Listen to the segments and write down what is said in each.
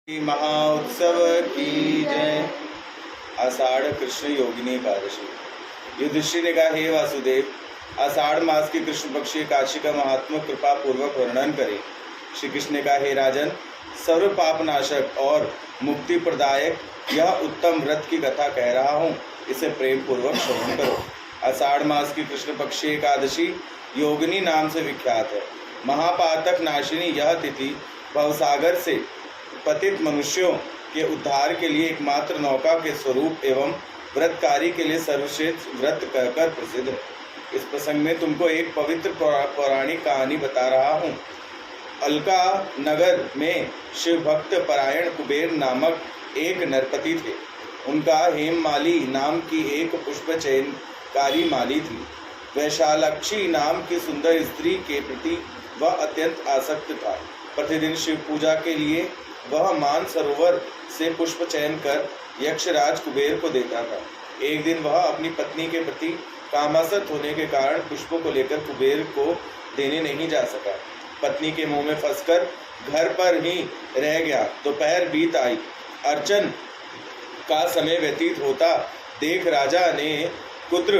महाउत्सव की जय। आषाढ़ कृष्ण योगिनी एकादशी। युधिष्ठिर ने कहा, हे वासुदेव, आषाढ़ मास की कृष्ण पक्षी एकादशी का महात्मा कृपा पूर्वक वर्णन करें। श्री कृष्ण ने कहा, हे राजन, सर्व पापनाशक और मुक्ति प्रदायक यह उत्तम व्रत की कथा कह रहा हूँ, इसे प्रेम पूर्वक श्रवण करो। आषाढ़ मास की कृष्ण पक्षी एकादशी योगिनी नाम से विख्यात है। महापातक नाशिनी यह तिथि भवसागर से पतित मनुष्यों के उद्धार के लिए एकमात्र नौका के स्वरूप एवं व्रतकारी के लिए सर्वश्रेष्ठ व्रत कहकर प्रसिद्ध है। इस प्रसंग में तुमको एक पवित्र पौराणिक कहानी बता रहा हूँ। अलका नगर में शिव भक्त परायण कुबेर नामक एक नरपति थे। उनका हेममाली नाम की एक पुष्प चयनकारी माली थी। वैशालक्षी नाम की सुंदर स्त्री के प्रति वह अत्यंत आसक्त था। प्रतिदिन शिव पूजा के लिए वह मान सरोवर से पुष्प चयन कर यक्षराज कुबेर को देता था। एक दिन वह अपनी पत्नी के प्रति कामासक्त होने के कारण पुष्पों को लेकर कुबेर को देने नहीं जा सका। पत्नी के मुंह में फंसकर घर पर ही रह गया। दोपहर बीत आई। अर्चन का समय व्यतीत होता देख राजा ने कुत्र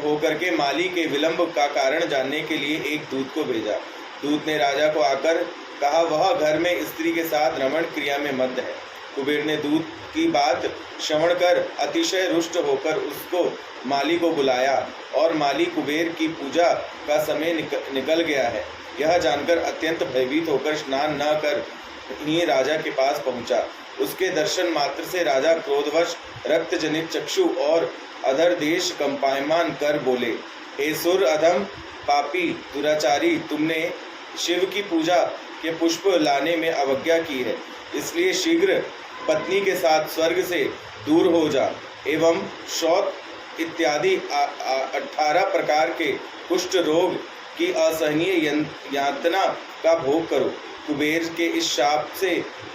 होकर के माली के विलंब का कारण जानने के लिए एक दूत को भेजा। दूत ने राजा को आकर कहा, वह घर में स्त्री के साथ रमण क्रिया में मग्न है। कुबेर ने दूत की बात श्रवण कर अतिशय रुष्ट होकर उसको माली को बुलाया और माली कुबेर की पूजा का समय निकल गया है यह जानकर अत्यंत भयभीत होकर स्नान न कर ही राजा के पास पहुंचा। उसके दर्शन मात्र से राजा क्रोधवश रक्त जनित चक्षु और अधर देश कंपायमान कर बोले, हे सुर अधम पापी दुराचारी, तुमने शिव की पूजा के पुष्प लाने में अवज्ञा की है, इसलिए शीघ्र पत्नी के साथ स्वर्ग से दूर हो जा एवं शौच इत्यादि 18 प्रकार के कुष्ठ रोग की असहनीय यातना का भोग करो। कुबेर के इस शाप से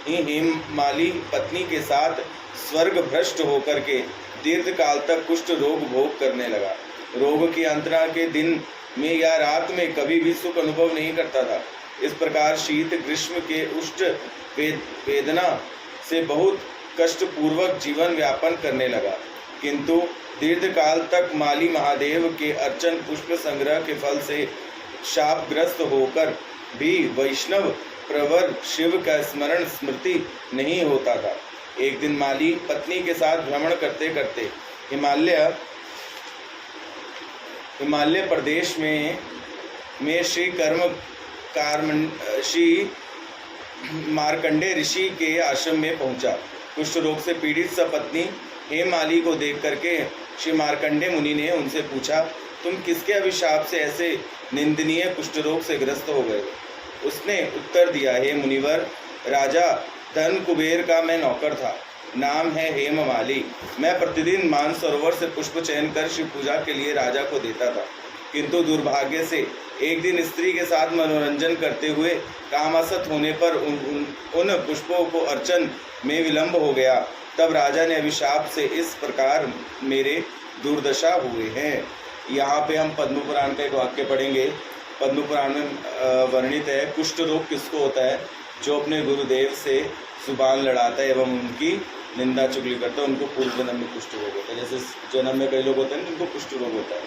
ही हेममाली पत्नी के साथ स्वर्ग भ्रष्ट होकर के दीर्घ काल तक कुष्ठ रोग भोग करने लगा। रोग की यंत्रणा के दिन में या रात में कभी भी सुख अनुभव नहीं करता था। इस प्रकार शीत ग्रीष्म के उष्ट वेदना से बहुत कष्टपूर्वक जीवन व्यापन करने लगा। किंतु दीर्घ काल तक माली महादेव के अर्चन पुष्प संग्रह के फल से शापग्रस्त होकर भी वैष्णव प्रवर शिव का स्मृति नहीं होता था। एक दिन माली पत्नी के साथ भ्रमण करते करते हिमालय प्रदेश में श्री मार्कंडे ऋषि के आश्रम में पहुंचा। कुष्ठ रोग से पीड़ित सपत्नी हेममाली को देख करके श्री मार्कंडे मुनि ने उनसे पूछा, तुम किसके अभिशाप से ऐसे निंदनीय कुष्ठ रोग से ग्रस्त हो गए? उसने उत्तर दिया, हे मुनिवर, राजा धन कुबेर का मैं नौकर था, नाम है हेममाली। मैं प्रतिदिन मानसरोवर से पुष्प चयन कर शिव पूजा के लिए राजा को देता था, किंतु दुर्भाग्य से एक दिन स्त्री के साथ मनोरंजन करते हुए कामासक्त होने पर उन पुष्पों को अर्चन में विलंब हो गया। तब राजा ने अभिशाप से इस प्रकार मेरे दुर्दशा हुए हैं। यहाँ पे हम पद्म पुराण का एक वाक्य पढ़ेंगे। पद्म पुराण में वर्णित है, कुष्ठ रोग किसको होता है? जो अपने गुरुदेव से जुबान लड़ाता है एवं उनकी निंदा चुगली करता है, उनको पूर्व जन्म में कुष्ठ रोग होता है। जैसे जन्म में कई लोग होते हैं जिनको कुष्ठ रोग होता है,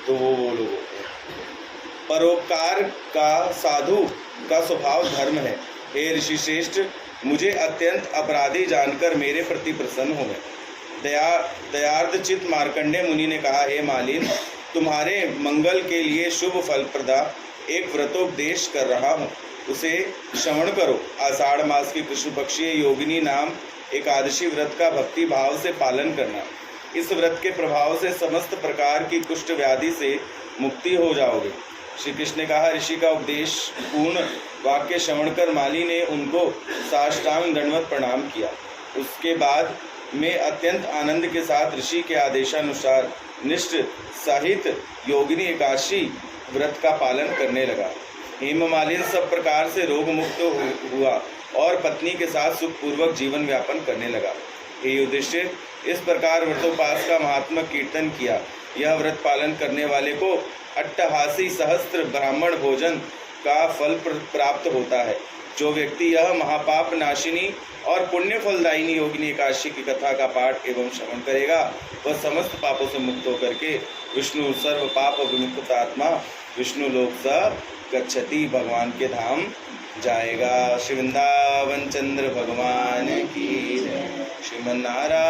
तो वो लोग होते हैं। परोपकार का साधु का स्वभाव धर्म है। हे ऋषि श्रेष्ठ, मुझे अत्यंत अपराधी जानकर मेरे प्रति प्रसन्न हो गए। दयार्द चित्त मार्कंडे मुनि ने कहा, हे मालिन, तुम्हारे मंगल के लिए शुभ फलप्रदा एक व्रतोपदेश कर रहा हूँ, उसे श्रवण करो। आषाढ़ मास की कृष्ण पक्षीय योगिनी नाम एकादशी व्रत का भक्ति भाव से पालन करना। इस व्रत के प्रभाव से समस्त प्रकार की कुष्ठ व्याधि से मुक्ति हो जाओगे। श्री कृष्ण ने कहा, ऋषि का उपदेश पूर्ण वाक्य श्रवण कर माली ने उनको साष्टांग दंडवत प्रणाम किया। उसके बाद में अत्यंत आनंद के साथ ऋषि के आदेशानुसार निष्ठ सहित योगिनी एकादशी व्रत का पालन करने लगा। हेममालिन सब प्रकार से रोग मुक्त हुआ और पत्नी के साथ सुखपूर्वक जीवन व्यापन करने लगा। हे युधिष्ठिर, इस प्रकार व्रतोपास का महात्मा कीर्तन किया। यह व्रत पालन करने वाले को 88 सहस्त्र ब्राह्मण भोजन का फल प्राप्त होता है। जो व्यक्ति यह महापाप नाशिनी और पुण्य फलदायिनी योगिनी एकादशी की कथा का पाठ एवं श्रवण करेगा वह समस्त पापों से मुक्त होकर के विष्णु सर्व पाप विमुक्त आत्मा विष्णु लोक स गच्छति, भगवान के धाम जाएगा। श्री वृंदावन चंद्र भगवान की जय। श्रीमन नारायण